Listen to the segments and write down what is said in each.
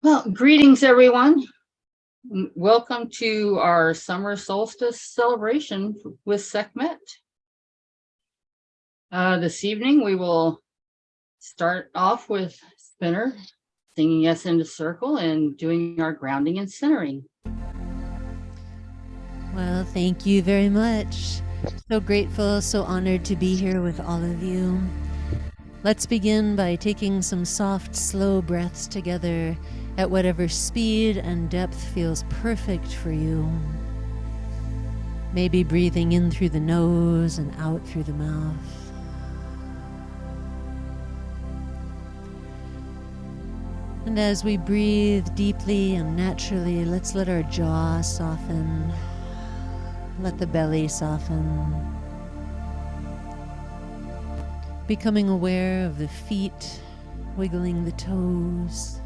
Well, greetings, everyone. Welcome to our Summer Solstice celebration with Sekhmet. This evening, we will start off with Spinner singing us into circle and doing our grounding and centering. Well, thank you very much. So grateful, so honored to be here with all of you. Let's begin by taking some soft, slow breaths together at whatever speed and depth feels perfect for you. Maybe breathing in through the nose and out through the mouth. And as we breathe deeply and naturally, let's let our jaw soften. Let the belly soften. Becoming aware of the feet, wiggling the toes.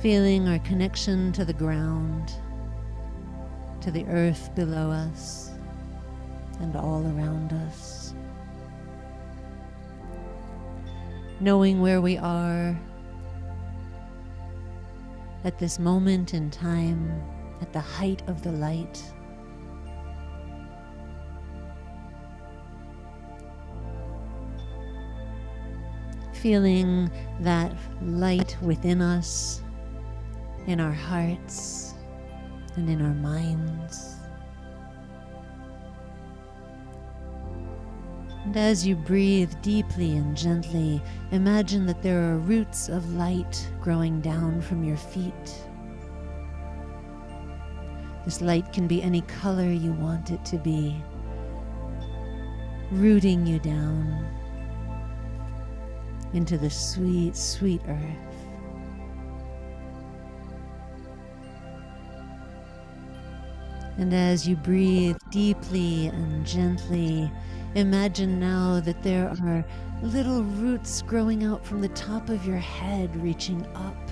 Feeling our connection to the ground, to the earth below us, and all around us. Knowing where we are at this moment in time, at the height of the light. Feeling that light within us, in our hearts and in our minds. And as you breathe deeply and gently, imagine that there are roots of light growing down from your feet. This light can be any color you want it to be, rooting you down into the sweet, sweet earth. And as you breathe deeply and gently, imagine now that there are little roots growing out from the top of your head, reaching up.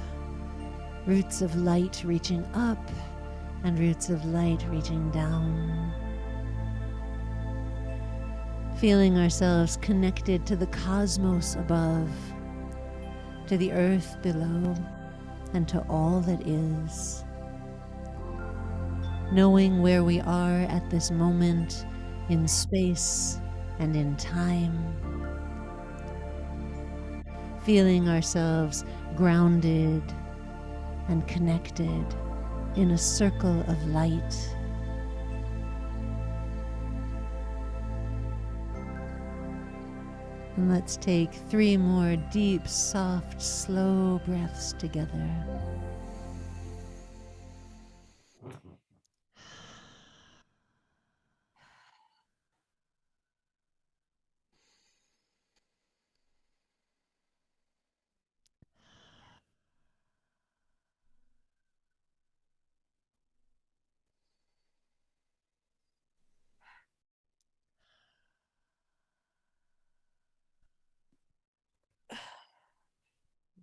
Roots of light reaching up, and roots of light reaching down. Feeling ourselves connected to the cosmos above, to the earth below, and to all that is. Knowing where we are at this moment in space and in time. Feeling ourselves grounded and connected in a circle of light. And let's take 3 more deep, soft, slow breaths together.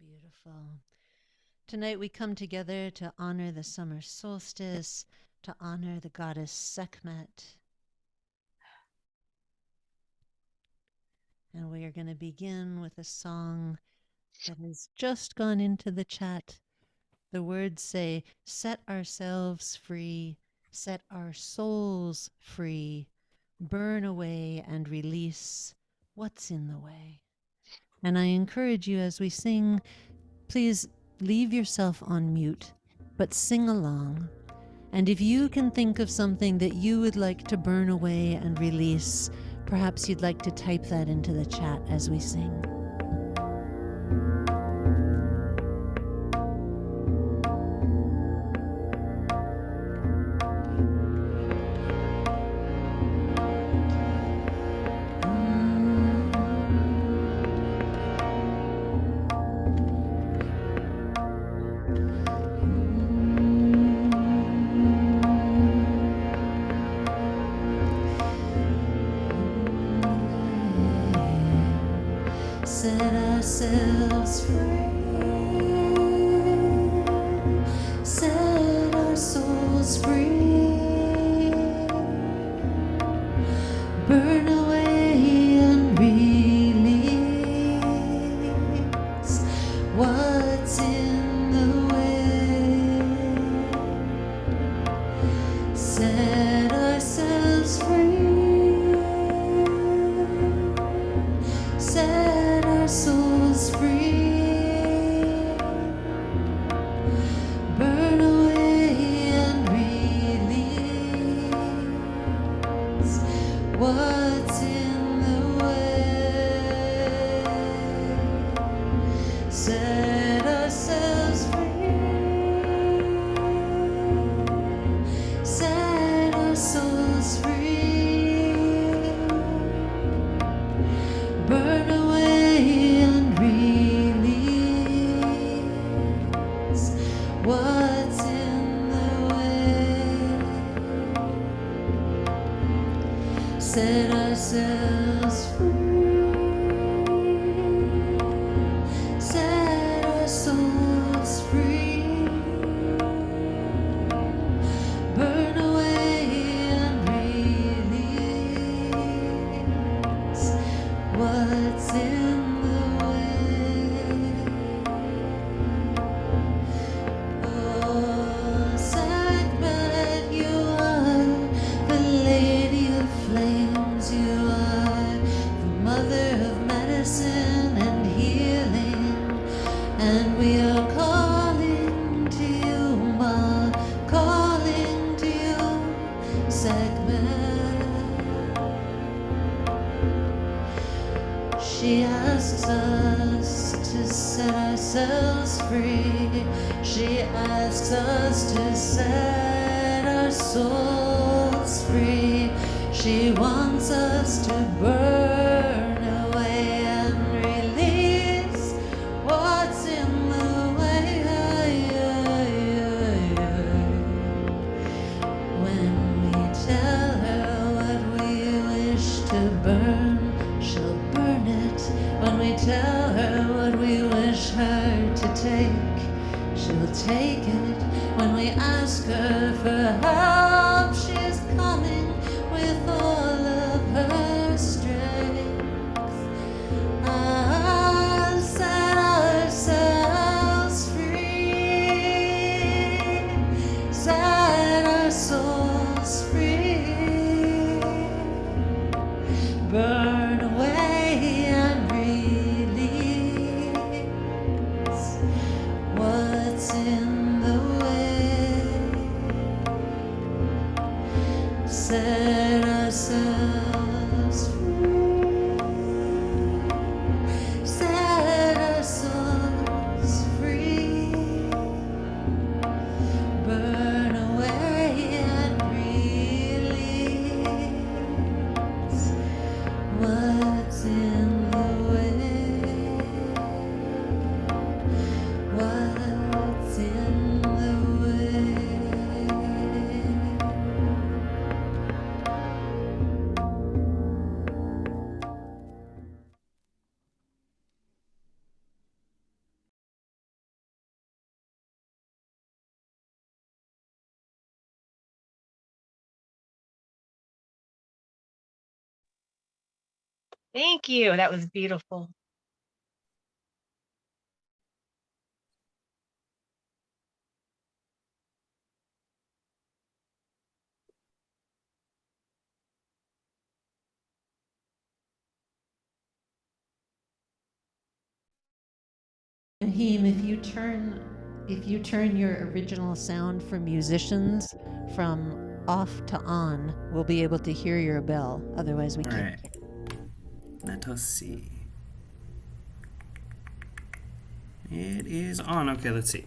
Beautiful. Tonight we come together to honor the summer solstice, to honor the goddess Sekhmet. And we are going to begin with a song that has just gone into the chat. The words say, set ourselves free, set our souls free, burn away and release what's in the way. And I encourage you as we sing, please leave yourself on mute, but sing along. And if you can think of something that you would like to burn away and release, perhaps you'd like to type that into the chat as we sing. Set ourselves free, set our souls free, burn away and release what's in set ourselves free, set our souls free, burn away and release what's in the way, set ourselves free. She asks us to set ourselves free. She asks us to set our souls free. She wants us to burn away and release what's in the way. When we tell her what we wish to burn, she'll burn it. When we tell her what we wish her to take, she'll take it. When we ask her for help, she's coming with all of her strength. Set ourselves free, set our souls free, burn away and release what's in the way, set ourselves free, set our souls free, burn away and release what's in the way, what's in the way. Thank you. That was beautiful. Naheem, if you turn your original sound for musicians from off to on, we'll be able to hear your bell. Otherwise, we All can't. right. Let us see. It is on. Okay, let's see.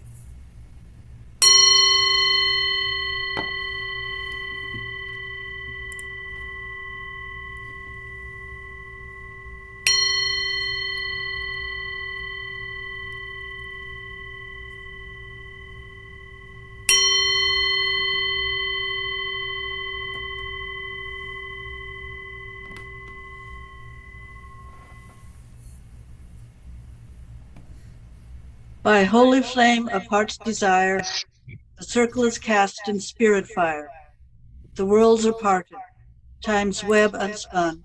By holy flame of heart's desire, the circle is cast in spirit fire. The worlds are parted, time's web unspun,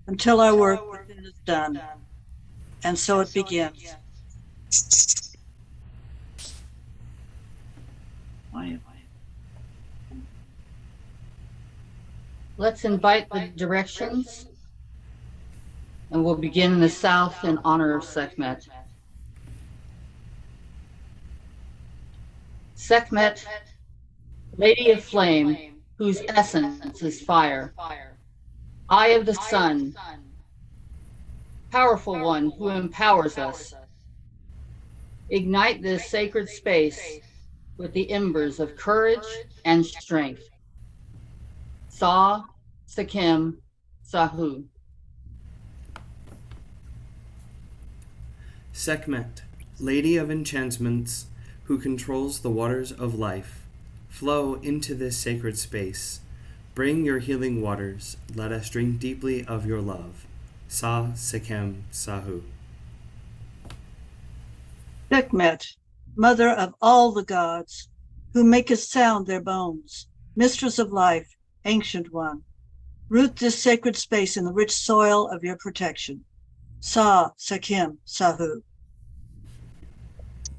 until our work within is done. And so it begins. Let's invite the directions, and we'll begin in the south in honor of Sekhmet. Sekhmet, Lady of Flame, whose essence is fire. Eye of the sun, powerful one who empowers us. Ignite this sacred space with the embers of courage and strength. Sekhem Sahu. Sekhmet, Lady of Enchantments, who controls the waters of life, flow into this sacred space. Bring your healing waters. Let us drink deeply of your love. Sekhem Sahu. Sekhmet, mother of all the gods, who makest sound their bones, mistress of life, ancient one, root this sacred space in the rich soil of your protection. Sekhem Sahu.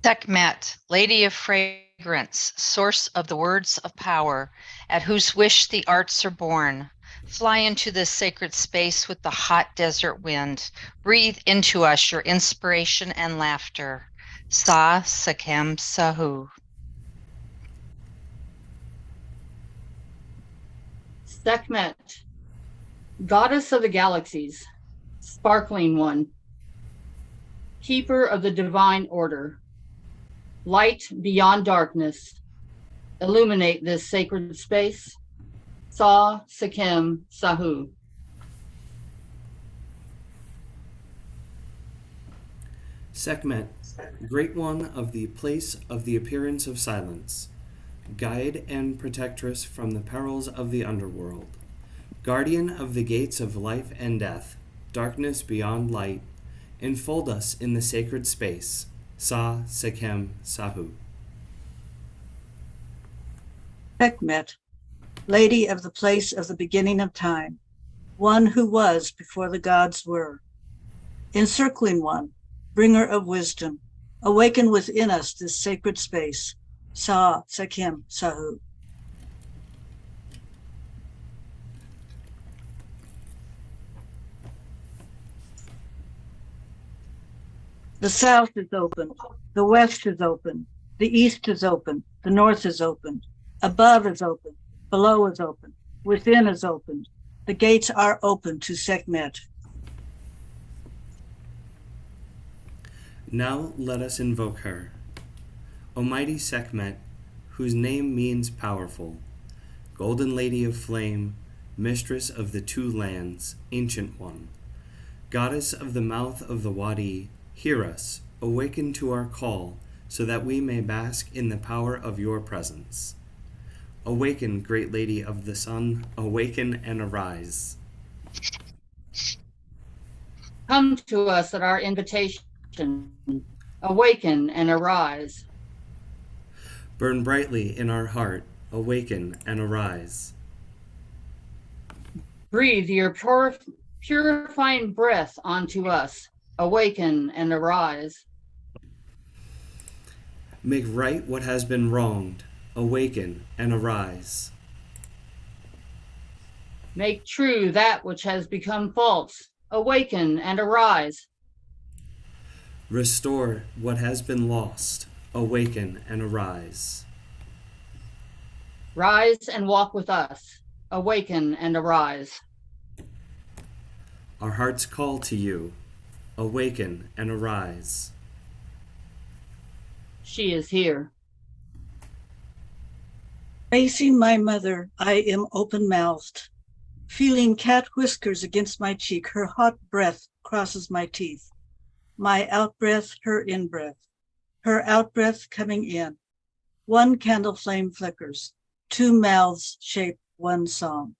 Sekhmet, Lady of Fragrance, source of the words of power, at whose wish the arts are born. Fly into this sacred space with the hot desert wind. Breathe into us your inspiration and laughter. Sekhem Sahu. Sekhmet, goddess of the galaxies, sparkling one, keeper of the divine order, light beyond darkness, illuminate this sacred space. Sekhem Sahu. Sekhmet, Great One of the place of the appearance of silence, guide and protectress from the perils of the underworld, guardian of the gates of life and death, darkness beyond light, enfold us in the sacred space. Sekhem Sahu. Sekhmet, Lady of the place of the beginning of time, one who was before the gods were. Encircling one, bringer of wisdom, awaken within us this sacred space. Sekhem Sahu. The south is open, the west is open, the east is open, the north is open, above is open, below is open, within is open. The gates are open to Sekhmet. Now let us invoke her. Almighty Sekhmet, whose name means powerful, Golden Lady of Flame, Mistress of the two lands, Ancient One, Goddess of the mouth of the Wadi, hear us, awaken to our call, so that we may bask in the power of your presence. Awaken, Great Lady of the Sun, awaken and arise. Come to us at our invitation. Awaken and arise. Burn brightly in our heart, awaken and arise. Breathe your purifying breath onto us. Awaken and arise. Make right what has been wronged, awaken and arise. Make true that which has become false. Awaken and arise. Restore what has been lost, awaken and arise. Rise and walk with us. Awaken and arise. Our hearts call to you, awaken and arise. She is here. Facing my mother, I am open-mouthed. Feeling cat whiskers against my cheek, her hot breath crosses my teeth. My out-breath, her in-breath. Her out-breath coming in. One candle flame flickers. Two mouths shape one song.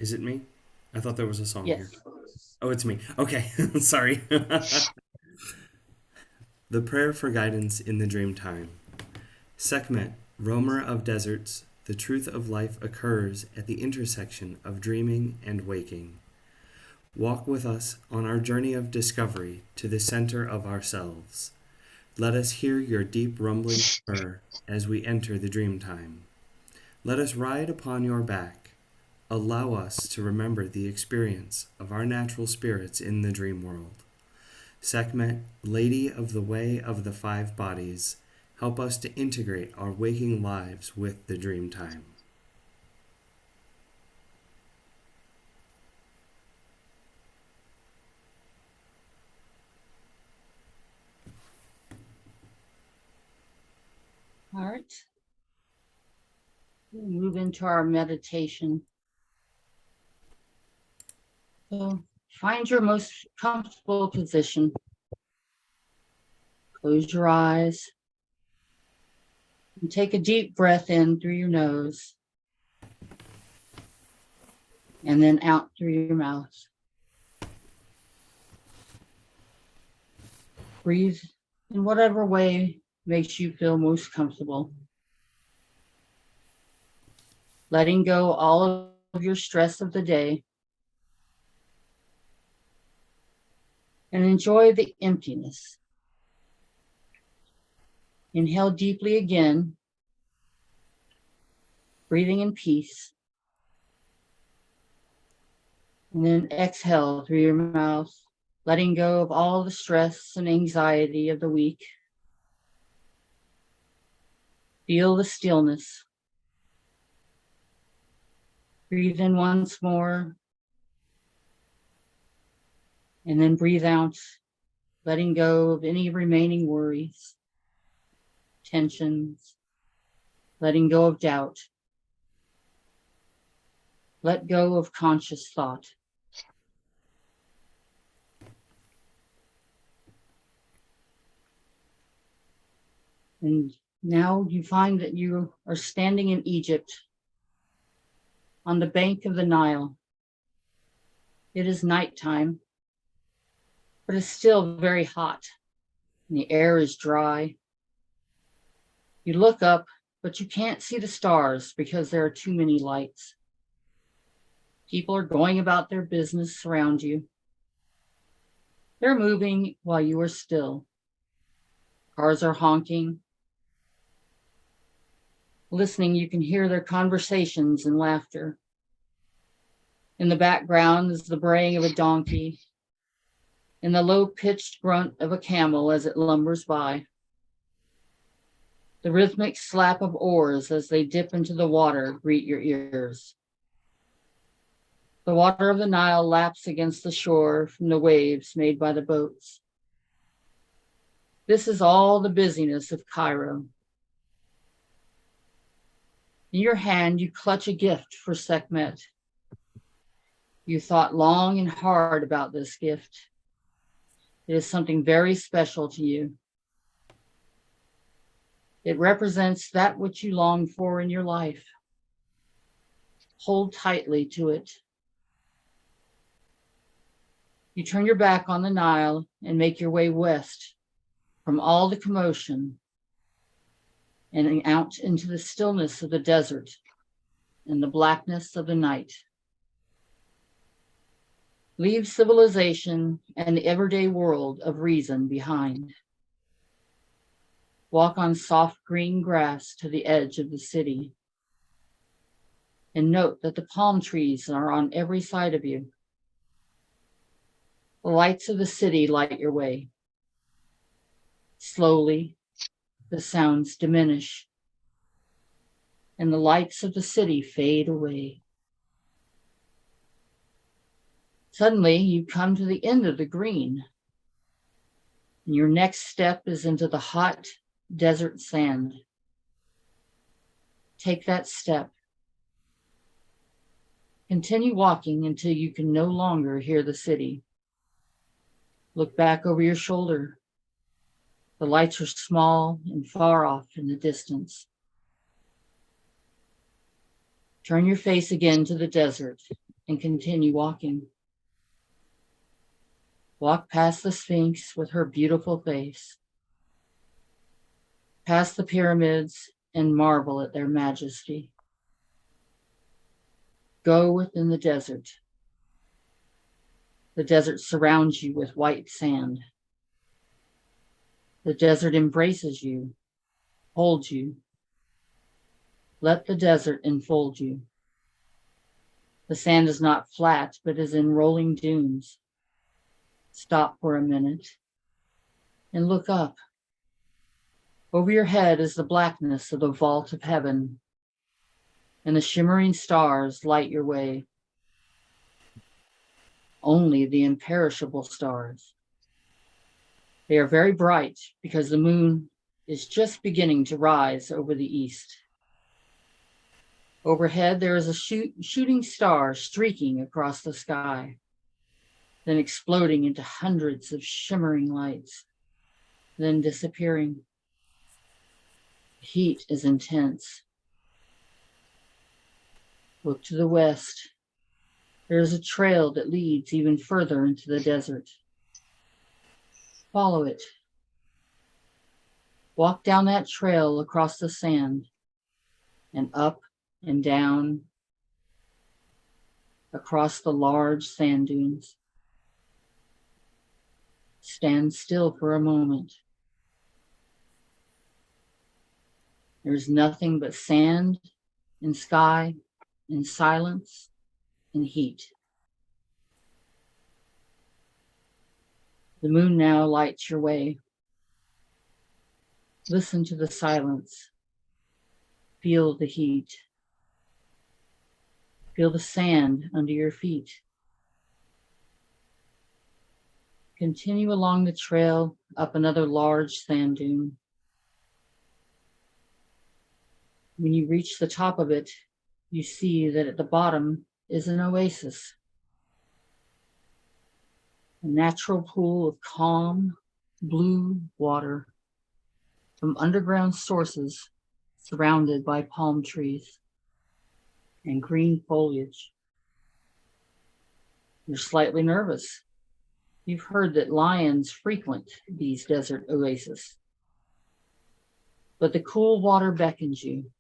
Is it me? I thought there was a song Yes. here. Oh, it's me. Okay, sorry. The prayer for guidance in the dream time. Sekhmet, roamer of deserts, the truth of life occurs at the intersection of dreaming and waking. Walk with us on our journey of discovery to the center of ourselves. Let us hear your deep rumbling purr as we enter the dream time. Let us ride upon your back. Allow us to remember the experience of our natural spirits in the dream world. Sekhmet, Lady of the Way of the Five Bodies, help us to integrate our waking lives with the dream time. All right. We'll move into our meditation. So find your most comfortable position. Close your eyes and take a deep breath in through your nose and then out through your mouth. Breathe in whatever way makes you feel most comfortable. Letting go all of your stress of the day. And enjoy the emptiness. Inhale deeply again, breathing in peace. And then exhale through your mouth, letting go of all the stress and anxiety of the week. Feel the stillness. Breathe in once more. And then breathe out, letting go of any remaining worries, tensions, letting go of doubt. Let go of conscious thought. And now you find that you are standing in Egypt on the bank of the Nile. It is nighttime, but it's still very hot and the air is dry. You look up, but you can't see the stars because there are too many lights. People are going about their business around you. They're moving while you are still. Cars are honking. Listening, you can hear their conversations and laughter. In the background is the braying of a donkey and the low-pitched grunt of a camel as it lumbers by. The rhythmic slap of oars as they dip into the water greet your ears. The water of the Nile laps against the shore from the waves made by the boats. This is all the busyness of Cairo. In your hand, you clutch a gift for Sekhmet. You thought long and hard about this gift. It is something very special to you. It represents that which you long for in your life. Hold tightly to it. You turn your back on the Nile and make your way west from all the commotion and out into the stillness of the desert and the blackness of the night. Leave civilization and the everyday world of reason behind. Walk on soft green grass to the edge of the city. And note that the palm trees are on every side of you. The lights of the city light your way. Slowly, the sounds diminish, and the lights of the city fade away. Suddenly, you come to the end of the green, and your next step is into the hot desert sand. Take that step. Continue walking until you can no longer hear the city. Look back over your shoulder. The lights are small and far off in the distance. Turn your face again to the desert and continue walking. Walk past the Sphinx with her beautiful face. Past the pyramids and marvel at their majesty. Go within the desert. The desert surrounds you with white sand. The desert embraces you, holds you. Let the desert enfold you. The sand is not flat, but is in rolling dunes. Stop for a minute and look up. Over your head is the blackness of the vault of heaven, and the shimmering stars light your way. Only the imperishable stars. They are very bright because the moon is just beginning to rise over the east. Overhead, there is a shooting star streaking across the sky, then exploding into hundreds of shimmering lights, then disappearing. The heat is intense. Look to the west. There is a trail that leads even further into the desert. Follow it. Walk down that trail across the sand and up and down across the large sand dunes. Stand still for a moment. There's nothing but sand and sky and silence and heat. The moon now lights your way. Listen to the silence. Feel the heat. Feel the sand under your feet. Continue along the trail up another large sand dune. When you reach the top of it, you see that at the bottom is an oasis, a natural pool of calm, blue water from underground sources surrounded by palm trees and green foliage. You're slightly nervous. You've heard that lions frequent these desert oases, but the cool water beckons you.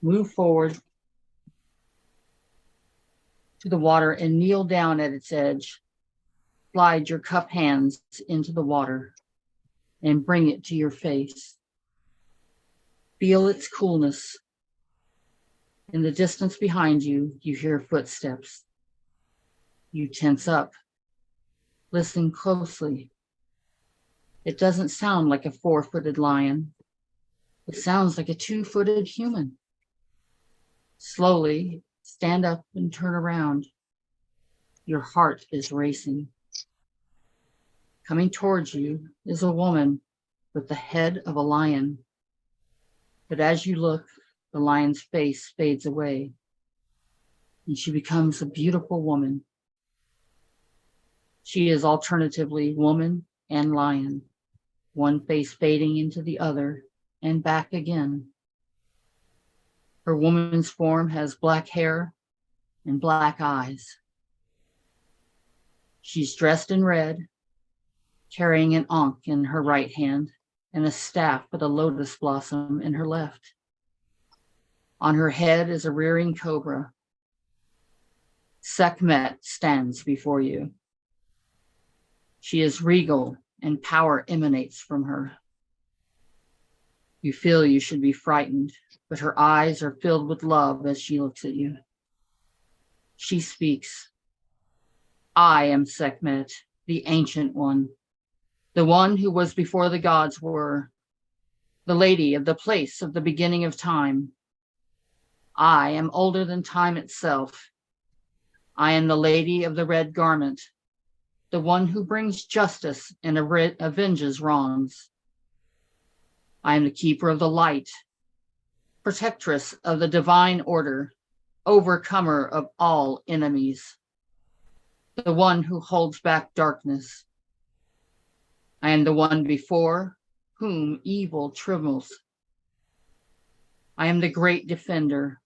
Move forward to the water and kneel down at its edge. Slide your cupped hands into the water and bring it to your face. Feel its coolness. In the distance behind you, you hear footsteps. You tense up. Listen closely. It doesn't sound like a 4-footed lion. It sounds like a 2-footed human. Slowly stand up and turn around. Your heart is racing. Coming towards you is a woman with the head of a lion. But as you look, the lion's face fades away, and she becomes a beautiful woman. She is alternatively woman and lion, one face fading into the other and back again. Her woman's form has black hair and black eyes. She's dressed in red, carrying an ankh in her right hand and a staff with a lotus blossom in her left. On her head is a rearing cobra. Sekhmet stands before you. She is regal and power emanates from her. You feel you should be frightened, but her eyes are filled with love as she looks at you. She speaks. I am Sekhmet, the Ancient One, the one who was before the gods were, the lady of the place of the beginning of time. I am older than time itself. I am the lady of the red garment, the one who brings justice and avenges wrongs. I am the keeper of the light, protectress of the divine order, overcomer of all enemies, the one who holds back darkness. I am the one before whom evil trembles. I am the great defender.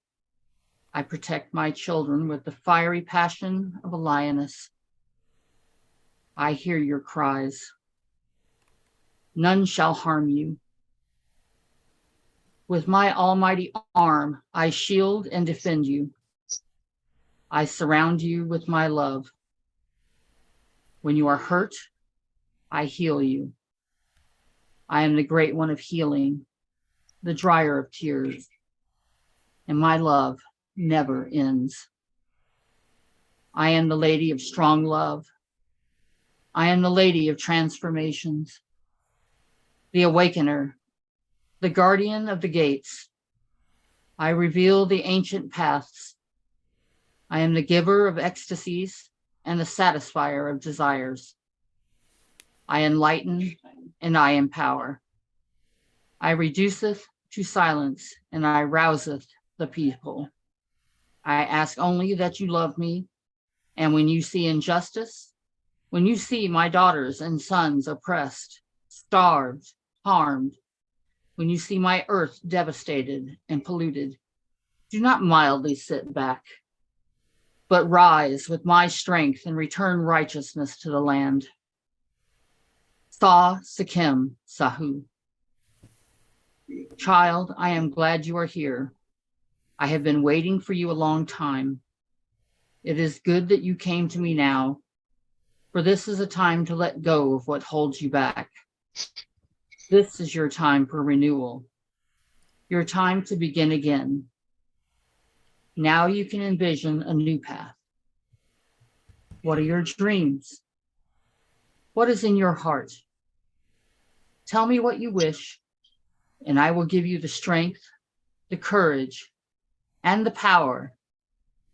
I protect my children with the fiery passion of a lioness. I hear your cries. None shall harm you. With my almighty arm, I shield and defend you. I surround you with my love. When you are hurt, I heal you. I am the great one of healing, the dryer of tears, and my love never ends. I am the lady of strong love. I am the lady of transformations, the awakener, the guardian of the gates. I reveal the ancient paths. I am the giver of ecstasies and the satisfier of desires. I enlighten and I empower. I reduceth to silence and I rouseth the people. I ask only that you love me, and when you see injustice, when you see my daughters and sons oppressed, starved, harmed, when you see my earth devastated and polluted, do not mildly sit back, but rise with my strength and return righteousness to the land. Sekhem Sahu. Child, I am glad you are here. I have been waiting for you a long time. It is good that you came to me now, for this is a time to let go of what holds you back. This is your time for renewal, your time to begin again. Now you can envision a new path. What are your dreams? What is in your heart? Tell me what you wish, and I will give you the strength, the courage, and the power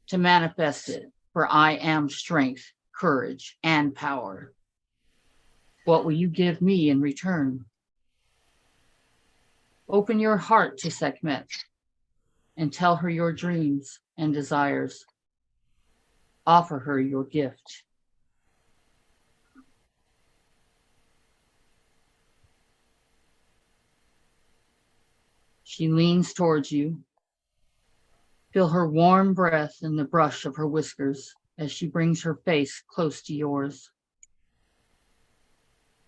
to manifest it, for I am strength, courage, and power. What will you give me in return? Open your heart to Sekhmet and tell her your dreams and desires. Offer her your gift. She leans towards you. Feel her warm breath in the brush of her whiskers as she brings her face close to yours.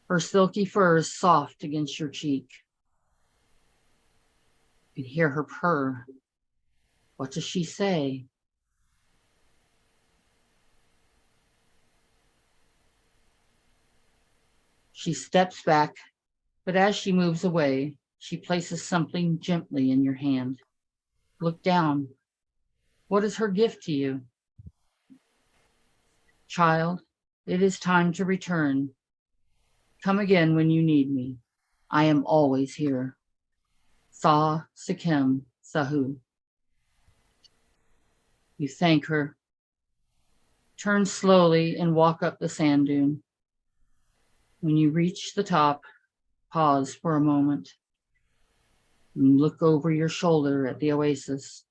Her silky fur is soft against your cheek. You can hear her purr. What does she say? She steps back, but as she moves away, she places something gently in your hand. Look down. What is her gift to you? Child, it is time to return. Come again when you need me. I am always here. Sekhem Sahu. You thank her. Turn slowly and walk up the sand dune. When you reach the top, pause for a moment and look over your shoulder at the oasis.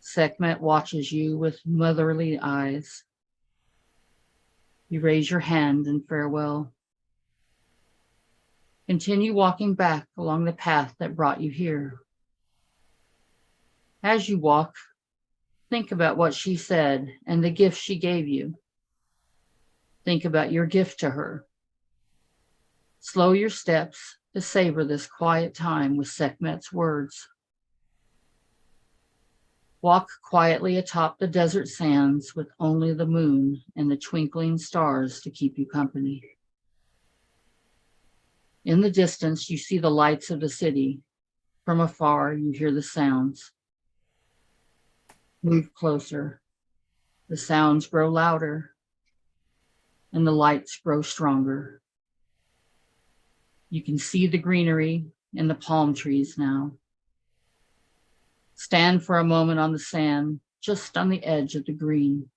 Sekhmet watches you with motherly eyes. You raise your hand in farewell. Continue walking back along the path that brought you here. As you walk, think about what she said and the gift she gave you. Think about your gift to her. Slow your steps to savor this quiet time with Sekhmet's words. Walk quietly atop the desert sands with only the moon and the twinkling stars to keep you company. In the distance, you see the lights of the city. From afar, you hear the sounds. Move closer. The sounds grow louder, and the lights grow stronger. You can see the greenery and the palm trees now. Stand for a moment on the sand, just on the edge of the green.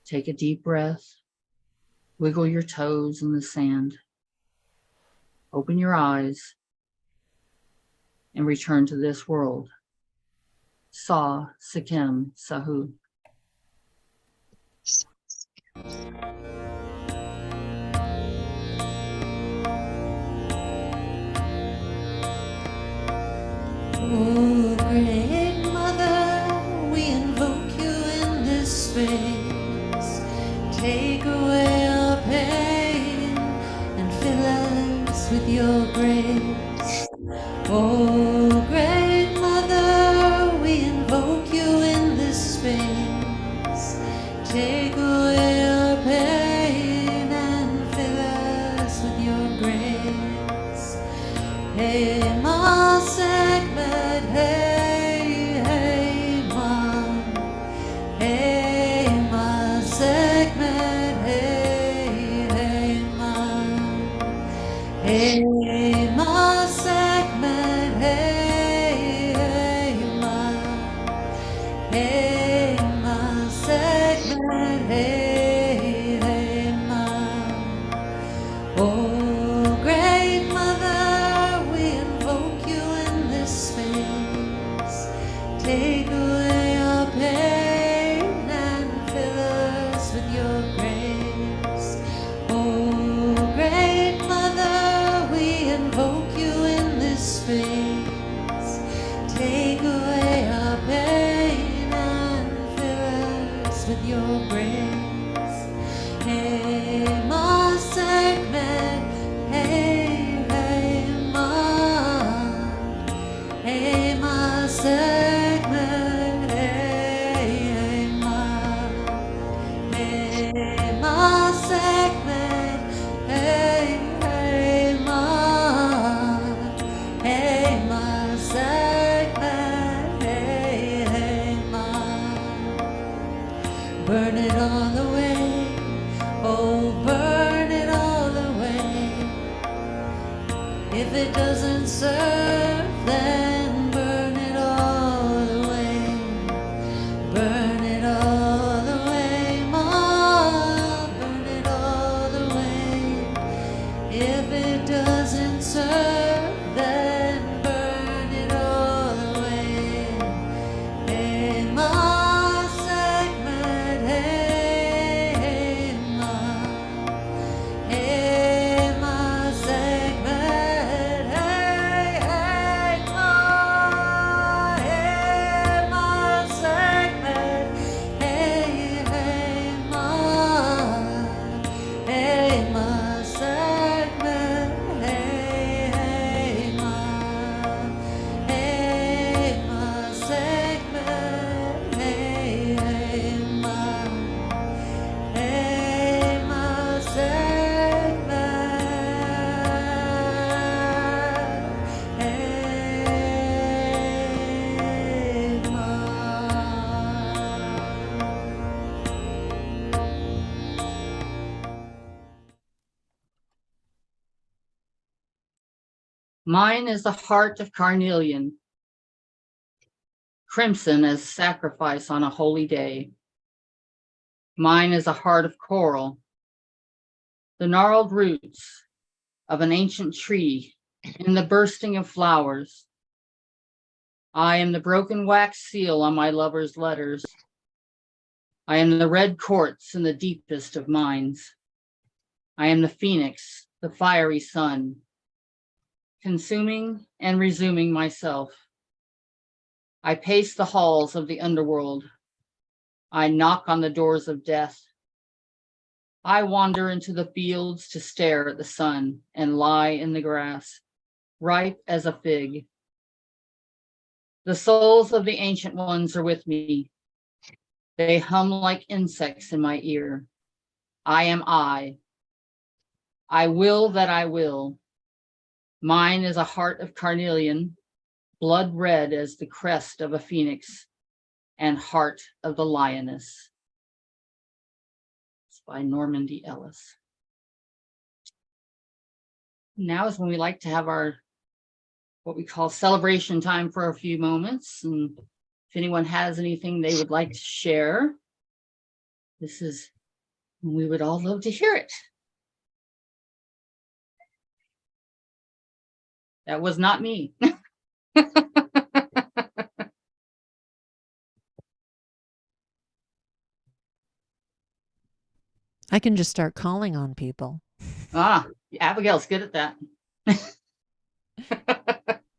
Take a deep breath. Wiggle your toes in the sand. Open your eyes and return to this world. Sekhem Sahu. Oh, great mother, we invoke you in this space. Take away our pain and fill us with your grace. Oh, great mother, we invoke you in this Hey, ma Sekhmet, hey, ma. Hey, ma Sekhmet, hey, ma. Oh, great mother, we invoke you in this space. Take away our pain and fill us with your grace. Oh, great mother, we invoke you in this space. Take away our pain and fill us with your grace. Hey, ma Sekhmet, hey, hey, ma. Hey, ma Sekhmet, hey, ma. Hey, ma Sekhmet, hey, ma. Hey, ma Sekhmet, hey, ma. Burn it all away, oh, burn it all away. If it doesn't serve, then burn it all away. Burn it all away, ma, burn it all away. If it doesn't serve, then burn it all away. Hey, ma Sekhmet, hey, ma. Hey, ma Sekhmet, hey, ma. Hey, ma Sekhmet, hey, ma. Hey, ma Sekhmet, hey, ma. Hey, ma Sekhmet, hey, ma. Hey, ma Sekhmet, hey, Mine is the heart of carnelian, crimson as sacrifice on a holy day. Mine is a heart of coral, the gnarled roots of an ancient tree in the bursting of flowers. I am the broken wax seal on my lover's letters. I am the red quartz in the deepest of mines. I am the phoenix, the fiery sun, consuming and resuming myself. I pace the halls of the underworld. I knock on the doors of death. I wander into the fields to stare at the sun and lie in the grass, ripe as a fig. The souls of the ancient ones are with me. They hum like insects in my ear. I am I. I will that I will. Mine is a heart of carnelian, blood red as the crest of a phoenix, and heart of the lioness. It's by Norman D. Ellis. Now is when we like to have our what we call celebration time for a few moments. And if anyone has anything they would like to share, this is when we would all love to hear it. That was not me. I can just start calling on people. Abigail's good at that.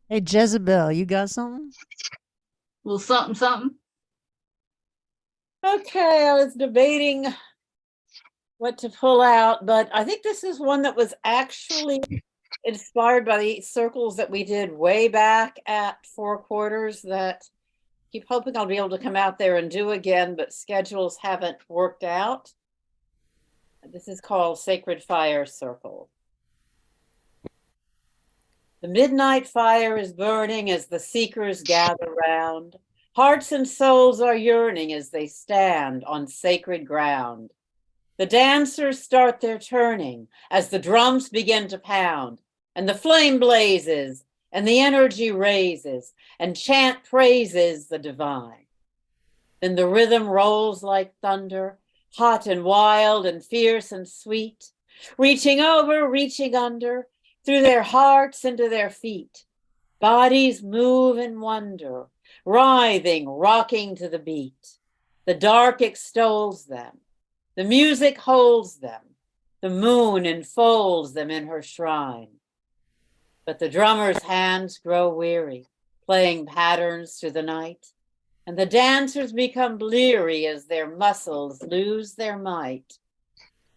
Hey, Jezebel, you got something? Little something, something. Okay, I was debating what to pull out, but I think this is one that was actually inspired by the circles that we did way back at 4 Quarters that keep hoping I'll be able to come out there and do again, but schedules haven't worked out. This is called Sacred Fire Circle. The midnight fire is burning as the seekers gather round. Hearts and souls are yearning as they stand on sacred ground. The dancers start their turning as the drums begin to pound. and the flame blazes, and the energy raises, and chant praises the divine. Then the rhythm rolls like thunder, hot and wild and fierce and sweet, reaching over, reaching under, through their hearts into their feet. Bodies move in wonder, writhing, rocking to the beat. The dark extols them. The music holds them. The moon enfolds them in her shrine. But the drummer's hands grow weary, playing patterns through the night, and the dancers become bleary as their muscles lose their might.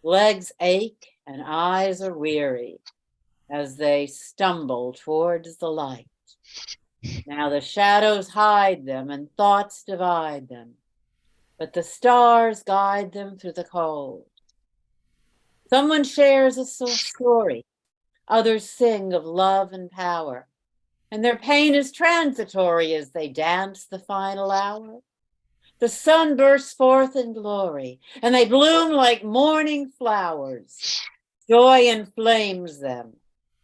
Legs ache and eyes are weary as they stumble towards the light. Now the shadows hide them and thoughts divide them, but the stars guide them through the cold. Someone shares a story, others sing of love and power, and their pain is transitory as they dance the final hour. The sun bursts forth in glory, and they bloom like morning flowers. Joy inflames them,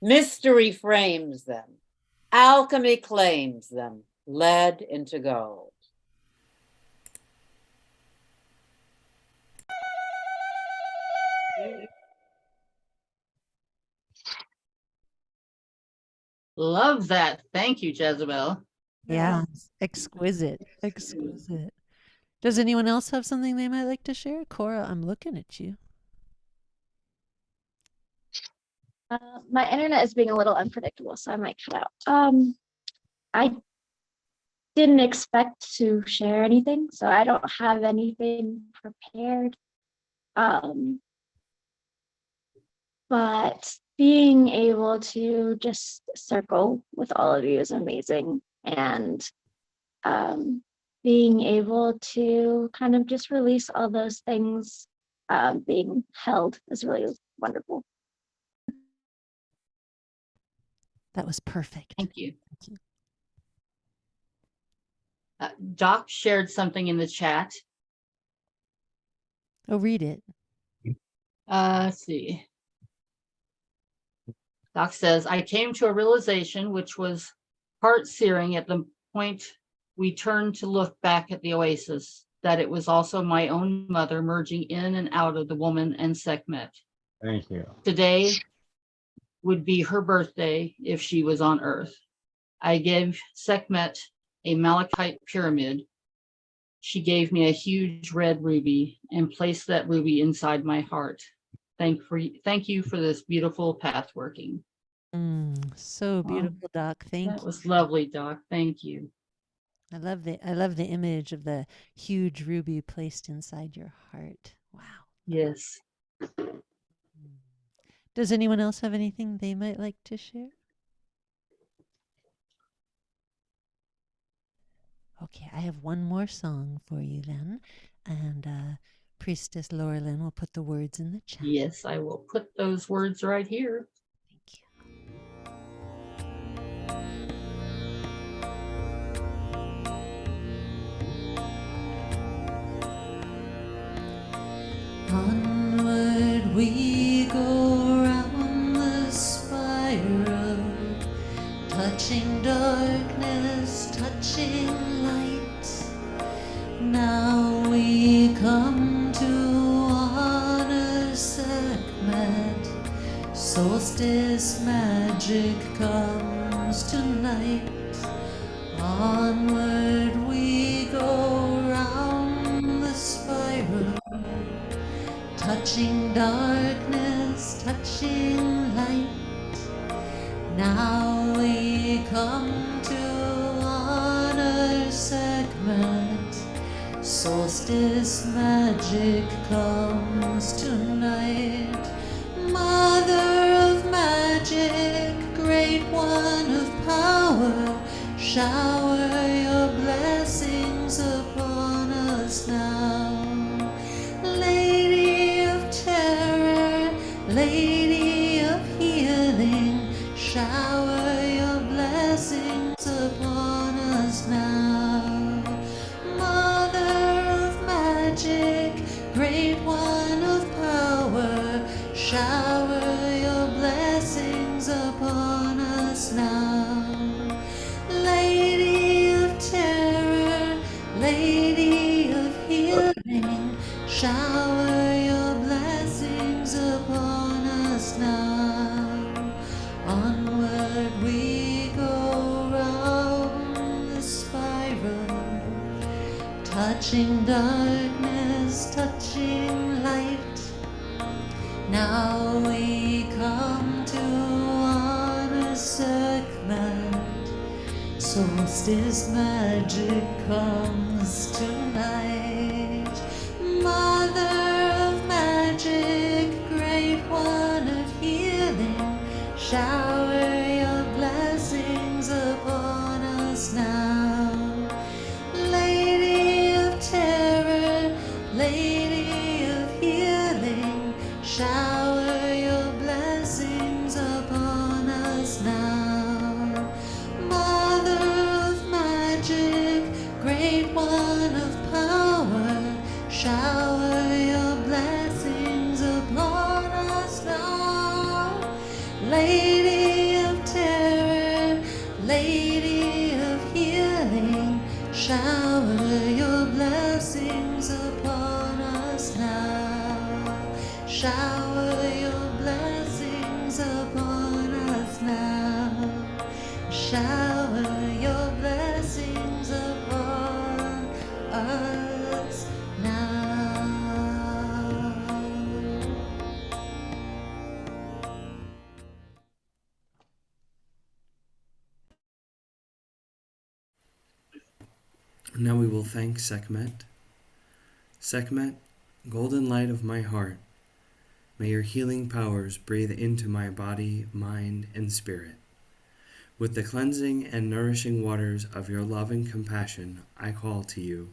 mystery frames them, alchemy claims them, led into gold. Love that. Thank you, Jezebel. Yeah, exquisite, exquisite. Does anyone else have something they might like to share? Cora, I'm looking at you. My internet is being a little unpredictable, so I might cut out. I didn't expect to share anything, so I don't have anything prepared. But being able to just circle with all of you is amazing, and being able to kind of just release all those things being held is really wonderful. That was perfect. Thank you. Thank you. Doc shared something in the chat. Oh, read it. Let's see. Doc says, I came to a realization which was heart-searing at the point we turned to look back at the oasis, that it was also my own mother merging in and out of the woman and Sekhmet. Thank you. Today would be her birthday if she was on Earth. I gave Sekhmet a malachite pyramid. She gave me a huge red ruby and placed that ruby inside my heart. Thank you for this beautiful path working. So beautiful, Doc. Thank you. That was lovely, Doc. Thank you. I love the image of the huge ruby placed inside your heart. Wow. Yes. Does anyone else have anything they might like to share? Okay, I have one more song for you then, and Priestess Laurelyn will put the words in the chat. Yes, I will put those words right here. Thank you. Onward we go round the spiral, touching darkness, touching light. Now we come to honor Sekhmet. Solstice magic comes tonight. Onward we go round the spiral, touching darkness, touching light. Now we come to honor Sekhmet. Solstice magic comes tonight. Mother of magic, great one of power, shower your blessings upon us now. Lady of terror, Lady of healing, shower your blessings upon us now. Mother of magic, great one of power, shower your blessings upon quenching darkness, touching light. Now we come to honor Sekhmet. Solstice magic comes tonight. Mother of magic, great one of healing, shower your blessings upon us now. Lady of terror, lady of healing, shower your blessings upon us now. Mother of magic, great one of power, shower your blessings upon us now. Lady of terror, lady of healing, shower your blessings upon us now. Shower your blessings upon us now. Shower your blessings upon us now. Now we will thank Sekhmet. Sekhmet, golden light of my heart, may your healing powers breathe into my body, mind, and spirit. With the cleansing and nourishing waters of your love and compassion, I call to you.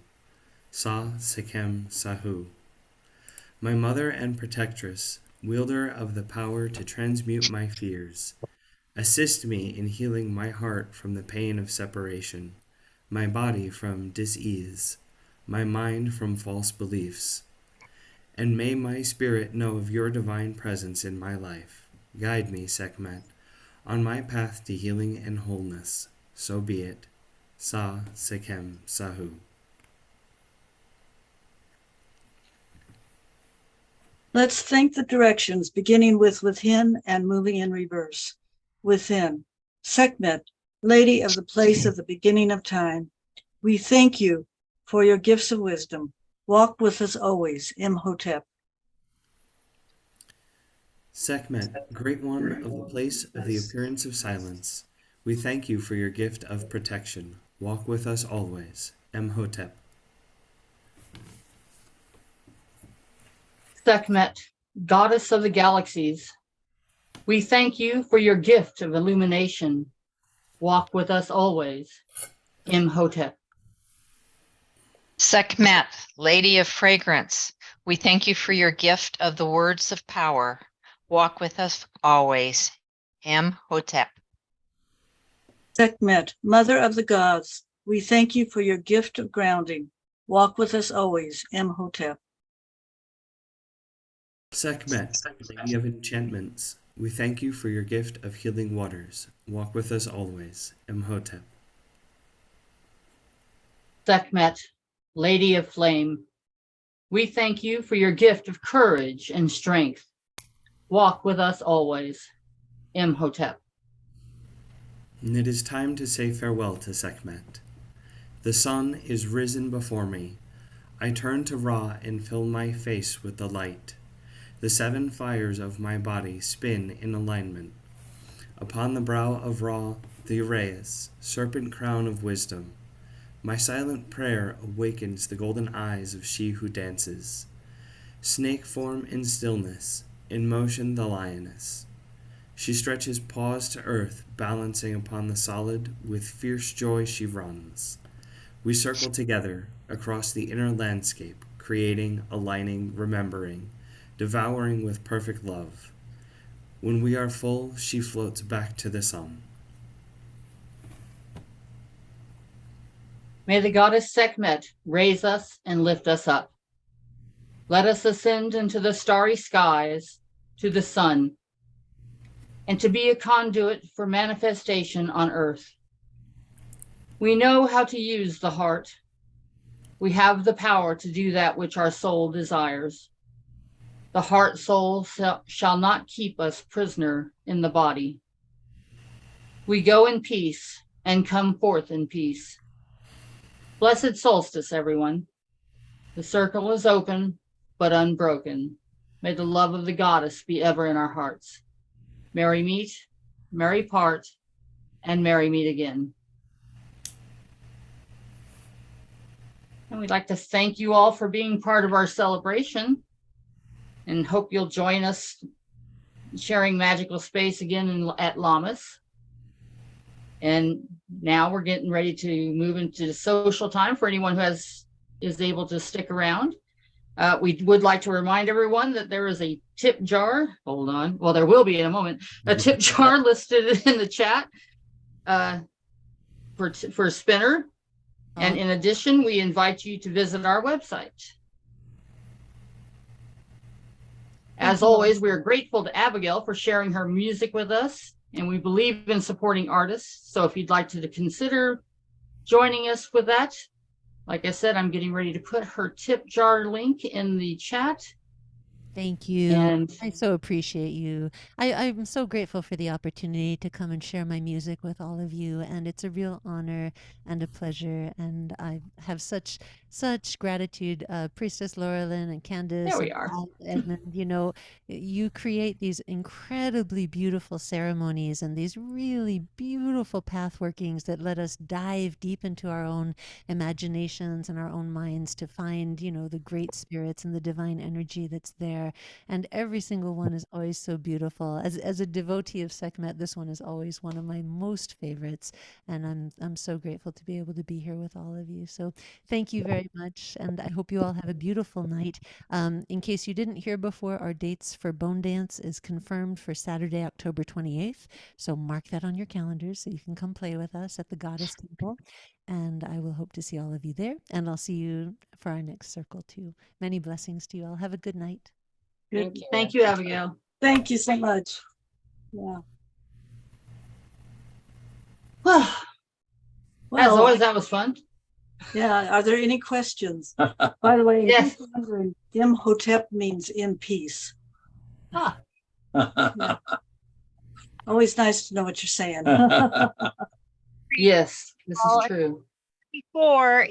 Sekhem Sahu. My mother and protectress, wielder of the power to transmute my fears, assist me in healing my heart from the pain of separation, my body from dis-ease, my mind from false beliefs. And may my spirit know of your divine presence in my life. Guide me, Sekhmet, on my path to healing and wholeness. So be it. Sekhem Sahu. Let's thank the directions, beginning with within and moving in reverse. Within. Sekhmet, Lady of the place of the beginning of time, we thank you for your gifts of wisdom. Walk with us always, Imhotep. Sekhmet, great one of the place of the appearance of silence, we thank you for your gift of protection. Walk with us always, Imhotep. Sekhmet, goddess of the galaxies, we thank you for your gift of illumination. Walk with us always, Imhotep. Sekhmet, Lady of Fragrance, we thank you for your gift of the words of power. Walk with us always, Imhotep. Sekhmet, Mother of the gods, we thank you for your gift of grounding. Walk with us always, Imhotep. Sekhmet, Lady of Enchantments, we thank you for your gift of healing waters. Walk with us always, Imhotep. Sekhmet, Lady of Flame, we thank you for your gift of courage and strength. Walk with us always, Imhotep. And it is time to say farewell to Sekhmet. The sun is risen before me. I turn to Ra and fill my face with the light. The 7 fires of my body spin in alignment. Upon the brow of Ra, the Uraeus, serpent crown of wisdom. My silent prayer awakens the golden eyes of she who dances. Snake form in stillness, in motion the lioness. She stretches paws to earth, balancing upon the solid, with fierce joy she runs. We circle together across the inner landscape, creating, aligning, remembering, devouring with perfect love. When we are full, she floats back to the sun. May the goddess Sekhmet raise us and lift us up. Let us ascend into the starry skies, to the sun, and to be a conduit for manifestation on earth. We know how to use the heart. We have the power to do that which our soul desires. The heart soul shall not keep us prisoner in the body. We go in peace and come forth in peace. Blessed solstice, everyone. The circle is open, but unbroken. May the love of the goddess be ever in our hearts. Merry meet, merry part, and merry meet again. And we'd like to thank you all for being part of our celebration and hope you'll join us sharing magical space again at Lammas. And now we're getting ready to move into the social time for anyone who is able to stick around. We would like to remind everyone that there is a tip jar. Hold on. Well, there will be in a moment. A tip jar listed in the chat for Spinner. And in addition, we invite you to visit our website. As always, we are grateful to Abigail for sharing her music with us, and we believe in supporting artists. So if you'd like to consider joining us with that, like I said, I'm getting ready to put her tip jar link in the chat. Thank you. And I so appreciate you. I'm so grateful for the opportunity to come and share my music with all of you. And it's a real honor and a pleasure. And I have such gratitude, Priestess Laurelyn and Candace. There we are. Edmund, you know, you create these incredibly beautiful ceremonies and these really beautiful path workings that let us dive deep into our own imaginations and our own minds to find, you know, the great spirits and the divine energy that's there. And every single one is always so beautiful. As a devotee of Sekhmet, this one is always one of my most favorites. And I'm so grateful to be able to be here with all of you. So thank you very much. And I hope you all have a beautiful night. In case you didn't hear before, our dates for Bone Dance is confirmed for Saturday, October 28th. So mark that on your calendars so you can come play with us at the Goddess Temple. And I will hope to see all of you there. And I'll see you for our next circle too. Many blessings to you all. Have a good night. Thank you, Abigail. Thank you so much. Yeah. As Well, always, that was fun. yeah. Are there any questions? By the way, Yes. who's wondering, Imhotep means in peace. Always nice to know what you're saying. Yes, this is true. Before